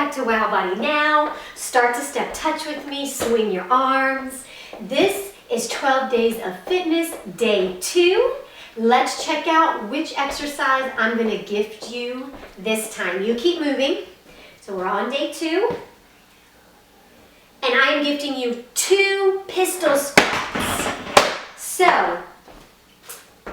back to Wow Body Now. Start to step touch with me, swing your arms. This is 12 days of fitness, day 2. Let's check out which exercise I'm gonna gift you this time. You keep moving. So we're on day 2. And I am gifting you 2 pistol squats. So,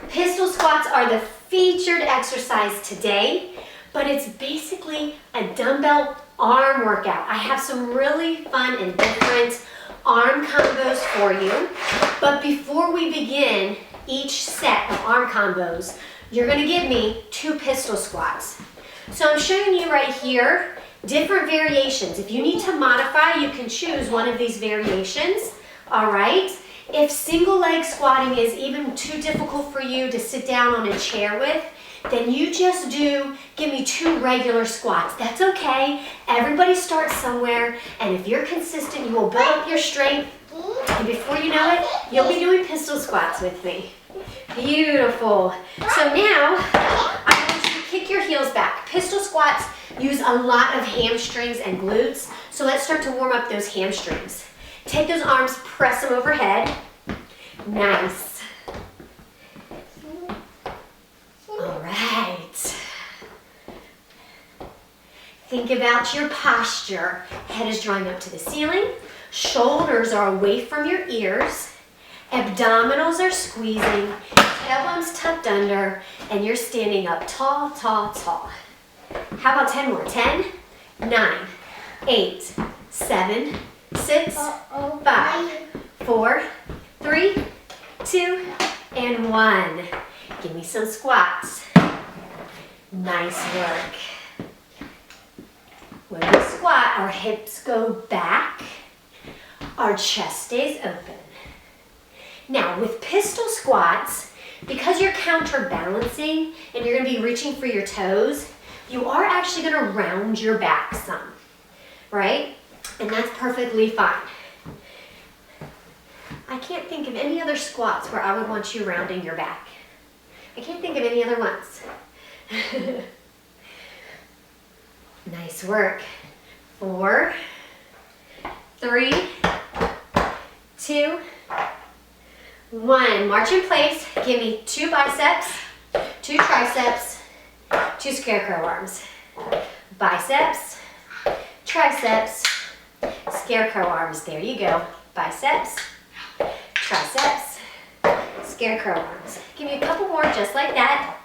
pistol squats are the featured exercise today, but it's basically a dumbbell arm workout. I have some really fun and different arm combos for you. But before we begin each set of arm combos, you're gonna give me 2 pistol squats. So I'm showing you right here different variations. If you need to modify, you can choose one of these variations, all right? If single leg squatting is even too difficult for you to sit down on a chair with, then you just give me 2 regular squats. That's okay. Everybody starts somewhere, and if you're consistent, you will build up your strength, and before you know it, you'll be doing pistol squats with me. Beautiful. So now, I want you to kick your heels back. Pistol squats use a lot of hamstrings and glutes, so let's start to warm up those hamstrings. Take those arms, press them overhead. Nice. All right. Think about your posture. Head is drawing up to the ceiling. Shoulders are away from your ears. Abdominals are squeezing. Tailbone's tucked under, and you're standing up tall, tall, tall. How about 10 more? 10, 9, 8, 7, 6, 5, 4, 3, 2, and 1. Give me some squats. Nice work. When we squat, our hips go back, our chest stays open. Now, with pistol squats, because you're counterbalancing and you're gonna be reaching for your toes, you are actually gonna round your back some, right? And that's perfectly fine. I can't think of any other squats where I would want you rounding your back. I can't think of any other ones. Nice work. 4, 3, 2, 1. March in place. Give me 2 biceps, 2 triceps, 2 scarecrow arms. Biceps, triceps, scarecrow arms. There you go. Biceps, triceps, scarecrow arms. Give me a couple more just like that.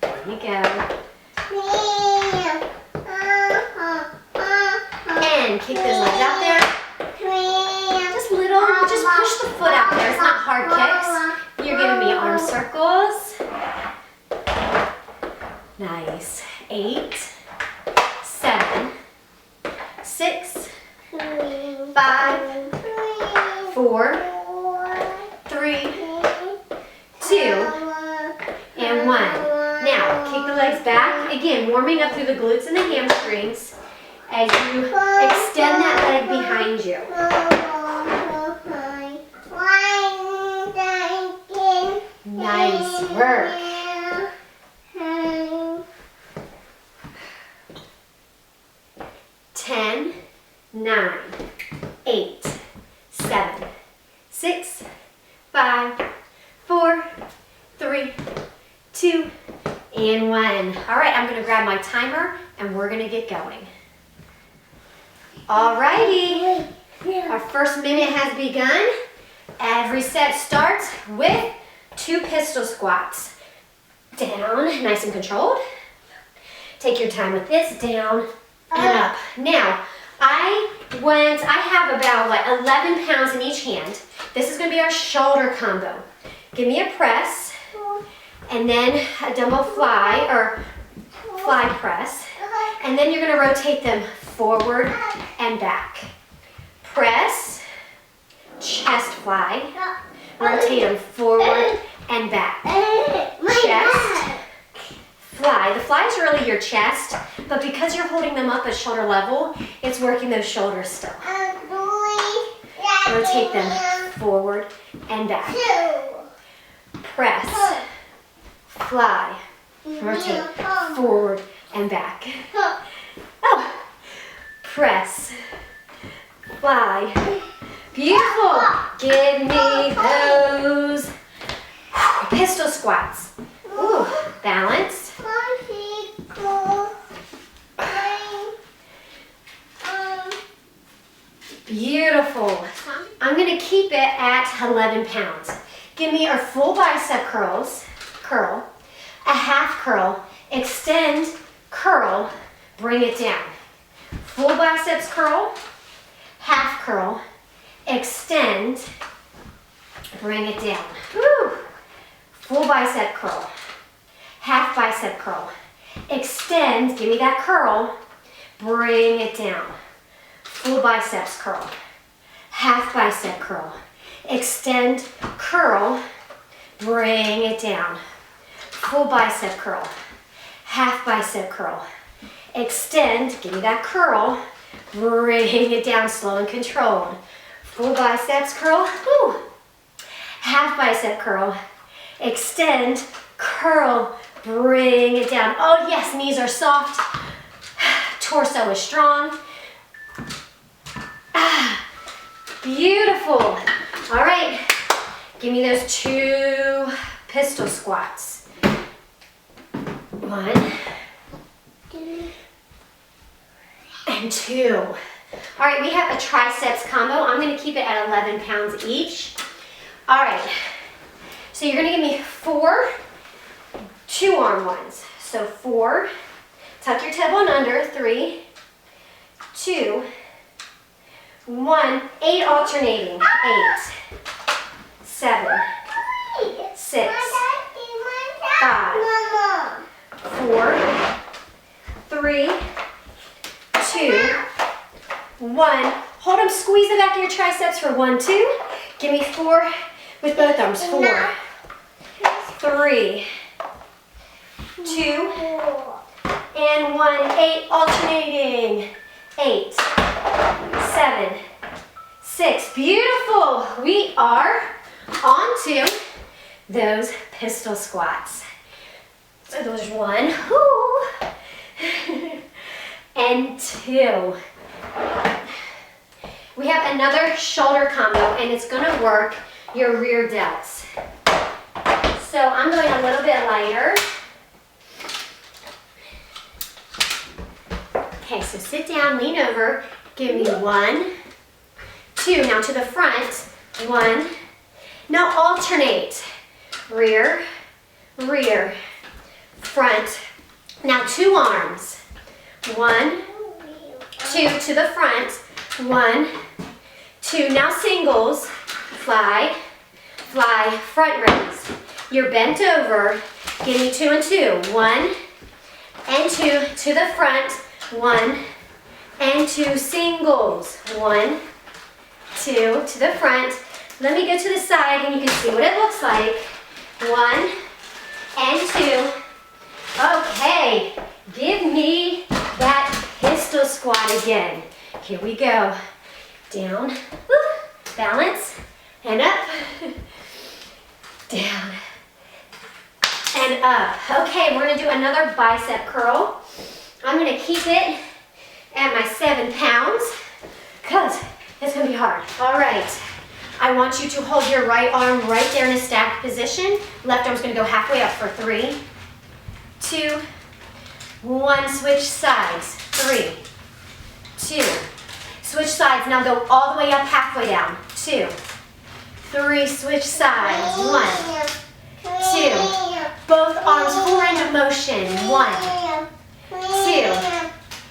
There you go. And kick those legs out there. Just push the foot out there. It's not hard kicks. You're giving me arm circles. Nice. 8, 7, 6, 5, 4, 3, 2, and 1. Now, kick the legs back. Again, warming up through the glutes and the hamstrings as you extend that leg behind you. Nice work. 10, 9, 8, 7, 6, 5, 4, 3, 2, and 1. All right, I'm gonna grab my timer and we're gonna get going. All righty, our first minute has begun. Every set starts with 2 pistol squats. Down, nice and controlled. Take your time with this, down and up. Now, I have about 11 pounds in each hand. This is gonna be our shoulder combo. Give me a press, and then a dumbbell fly, or fly press. And then you're gonna rotate them forward and back. Press, chest fly, rotate them forward and back. Chest, fly. The fly is really your chest, but because you're holding them up at shoulder level, it's working those shoulders still. Rotate them forward and back. Press, fly, rotate, forward and back. Oh, press, fly. Beautiful. Give me those pistol squats. Ooh, balance. Beautiful. I'm going to keep it at 11 pounds. Give me our full bicep curl, a half curl, extend, curl, bring it down. Full biceps curl, half curl, extend, bring it down. Woo. Full bicep curl, half bicep curl, extend, give me that curl, bring it down. Full biceps curl, half bicep curl, extend, curl, bring it down. Full bicep curl, half bicep curl, extend, give me that curl, bring it down, slow and controlled. Full biceps curl, woo. Half bicep curl, extend, curl, bring it down. Oh yes, knees are soft, torso is strong. Beautiful. All right, give me those 2 pistol squats. 1 and 2. All right, we have a triceps combo. I'm going to keep it at 11 pounds each. All right, so you're going to give me 4 2-arm ones. So 4, tuck your tailbone under, 3, 2, 1, 8 alternating, 8, 7, 6, 5, 4, 3, 2, 1. Hold them, squeeze the back of your triceps for 1, 2. Give me 4 with both arms, 4, 3, 2, and 1, 8 alternating, 8, 7, 6, beautiful. We are on to those pistol squats. So those 1, and 2. We have another shoulder combo and it's gonna work your rear delts. So I'm going a little bit lighter. Okay, so sit down, lean over, give me 1, 2, now to the front, 1, now alternate, rear, rear, front, now 2 arms, 1, 2 to the front, 1, 2, now singles, fly, fly, front raise, you're bent over, give me 2 and 2, 1 and 2 to the front, 1 and 2 singles, 1, 2 to the front. Let me go to the side and you can see what it looks like. 1 and 2. Okay, give me that pistol squat again. Here we go. Down, woo, balance, and up, down, and up. Okay, we're gonna do another bicep curl. I'm gonna keep it at my 7 pounds because it's gonna be hard. All right, I want you to hold your right arm right there in a stacked position. Left arm's gonna go halfway up for 3, 2, 1, switch sides, 3, 2, switch sides, now go all the way up, halfway down, 2, 3, switch sides, 1, 2, both arms full range of motion, 1, 2,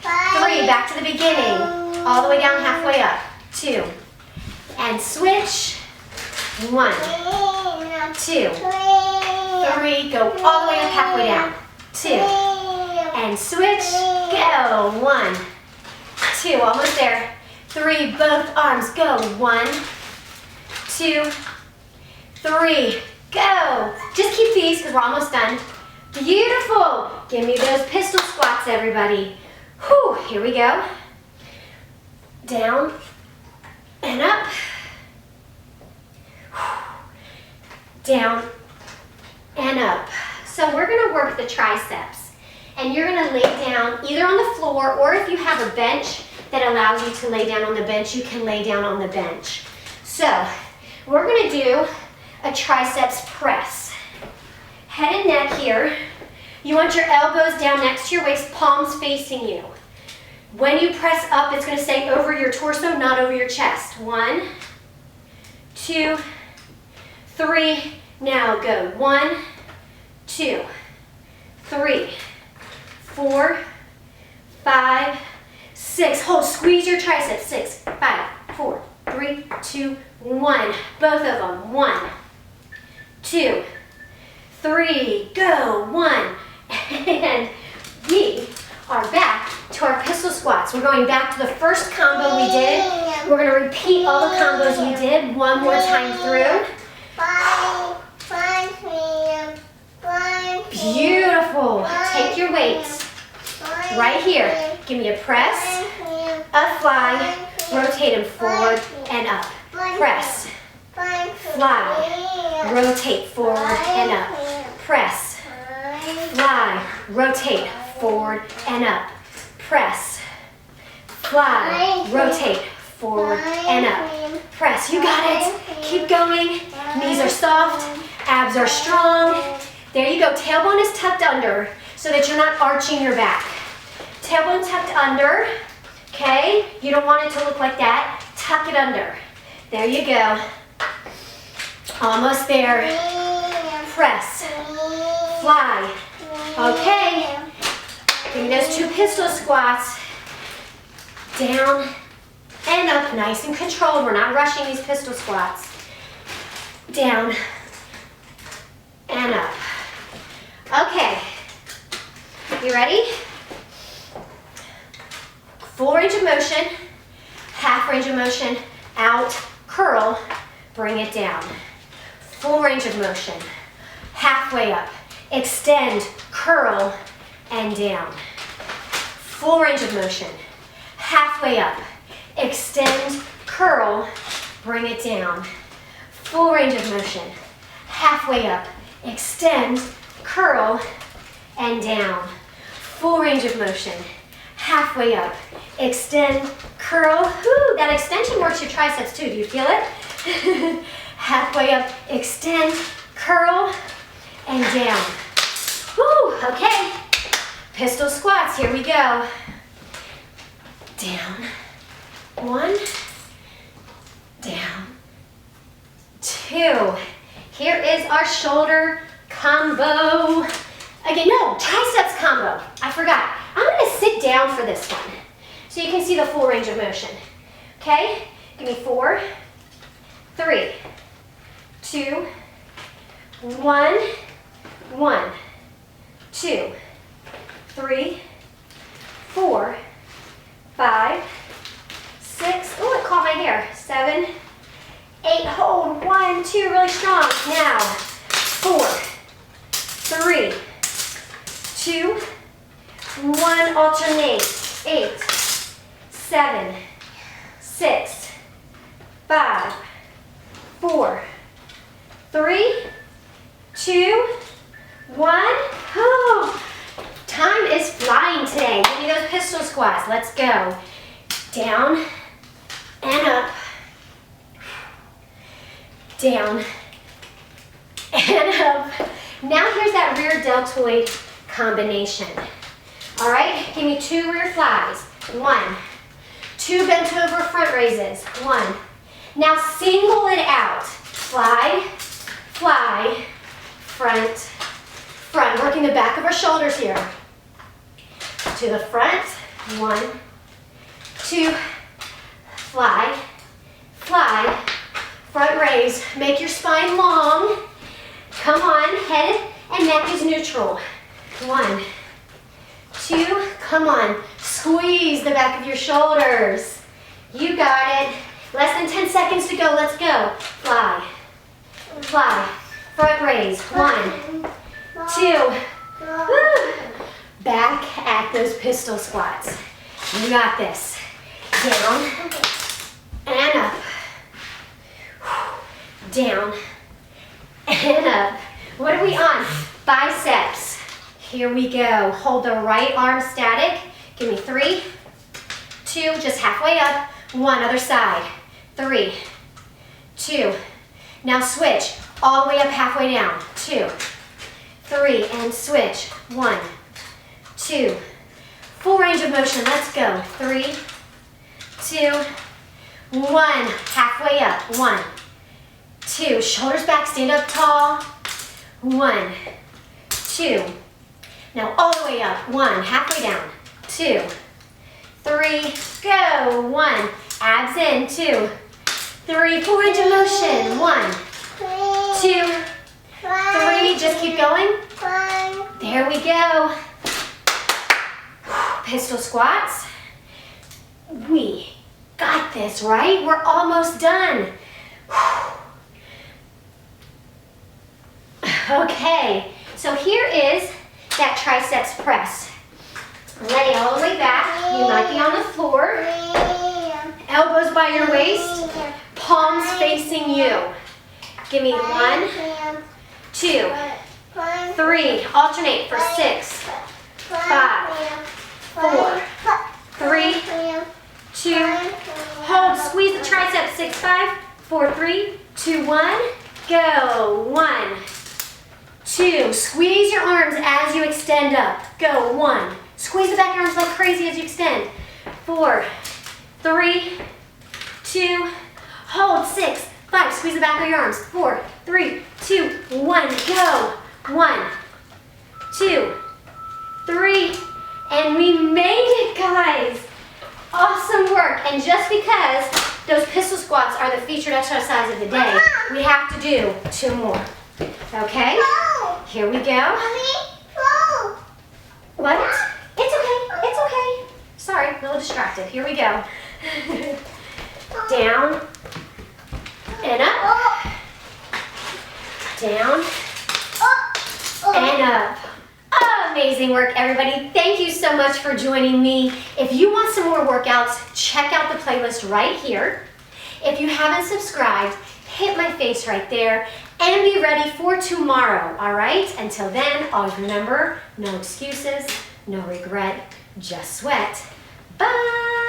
3, back to the beginning, all the way down, halfway up, 2, and switch, 1, 2, 3, go all the way up, halfway down, 2, and switch, go, 1, 2, almost there, 3, both arms, go, 1, 2, 3, go. Just keep these because we're almost done. Beautiful. Give me those pistol squats, everybody. Whew, here we go. Down and up. Down and up. So we're gonna work the triceps. And you're gonna lay down either on the floor, or if you have a bench that allows you to lay down on the bench, you can lay down on the bench. So we're gonna do a triceps press. Head and neck here. You want your elbows down next to your waist, palms facing you. When you press up, it's gonna stay over your torso, not over your chest. 1, 2, 3. Now go 1, 2, 3, 4, 5, 6. Hold, squeeze your triceps. 6, 5, 4, 3, 2, 1. Both of them. 1, 2, 3. Go. 1. And we are back to our pistol squats. We're going back to the first combo we did. We're going to repeat all the combos we did one more time through. Beautiful. Take your weights. Right here. Give me a press, a fly, rotate them forward and up. Press, fly, rotate forward and up. Press, fly, rotate forward and up. Press, fly, rotate forward and up. Press, you got it. Keep going. Knees are soft, abs are strong. There you go. Tailbone is tucked under so that you're not arching your back. Tailbone tucked under, okay? You don't want it to look like that. Tuck it under. There you go. Almost there. Press, fly. Okay. Give me those 2 pistol squats. Down and up, nice and controlled. We're not rushing these pistol squats. Down and up. Okay. You ready? Full range of motion, half range of motion, out, curl, bring it down. Full range of motion, halfway up, extend, curl, and down. Full range of motion, halfway up, extend, curl, bring it down. Full range of motion, halfway up, extend, curl, and down. Full range of motion, halfway up, extend, curl. Whoo, that extension works your triceps too. Do you feel it? Halfway up, extend, curl, and down. Whoo, okay. Pistol squats, here we go. Down, 1, down, 2. Here is our shoulder combo. Again, no, triceps combo. I forgot. I'm gonna sit down for this one so you can see the full range of motion. Okay? Give me 4, 3, 2, 1, 1, 2, 3, 4, 5, 6. Oh, it caught my hair. 7, 8. Hold. 1, 2. Really strong. Now, 4, 3, 2, 1. Alternate. 8, 7, 6, 5, 4, 3, 2, 1. Oh, time is flying today. Give me those pistol squats. Let's go. Down and up. Down and up. Now here's that rear deltoid combination. All right, give me 2 rear flies. 1, 2 bent over front raises. 1. Now single it out. Fly, fly, front, front. Working the back of our shoulders here. To the front. 1, 2, fly, fly, front raise. Make your spine long. Come on, head and neck is neutral. 1, 2, come on. Squeeze the back of your shoulders. You got it. Less than 10 seconds to go. Let's go. Fly, fly, front raise. 1, 2. Woo. Back at those pistol squats. You got this. Down and up. Down and up. What are we on? Biceps. Here we go. Hold the right arm static. Give me 3, 2, just halfway up. 1, other side. 3, 2. Now switch. All the way up, halfway down. 2, 3, and switch. 1, 2. Full range of motion. Let's go. 3, 2, 1. Halfway up. 1, 2. Shoulders back. Stand up tall. 1, 2. Now all the way up. 1. Halfway down. 2, 3. Go. 1. Abs in. 2, 3. Full range of motion. 1, 2, 3. Just keep going. There we go. Pistol squats. We got this, right? We're almost done. Okay, so here is that triceps press. Lay all the way back. You might be on the floor. Elbows by your waist. Palms facing you. Give me 1, 2, 3. Alternate for 6, 5, 4, 3, 2. Hold. Squeeze the triceps. 6, 5, 4, 3, 2, 1. Go. 1, 2. Squeeze your arms as you extend up. Go. 1. Squeeze the back arms like crazy as you extend. 4, 3, 2. Hold. 6, 5. Squeeze the back of your arms. 4, 3, 2, 1. Go. 1, 2, 3. And we made it, guys. Awesome work. And just because those pistol squats are the featured exercise of the day, we have to do 2 more. Okay? Here we go. What? It's okay. It's okay. Sorry, a little distracted. Here we go. Down and up. Down and up. Amazing work, everybody. Thank you so much for joining me. If you want some more workouts, check out the playlist right here. If you haven't subscribed, hit my face right there and be ready for tomorrow, all right? Until then, always remember, no excuses, no regret, just sweat. Bye.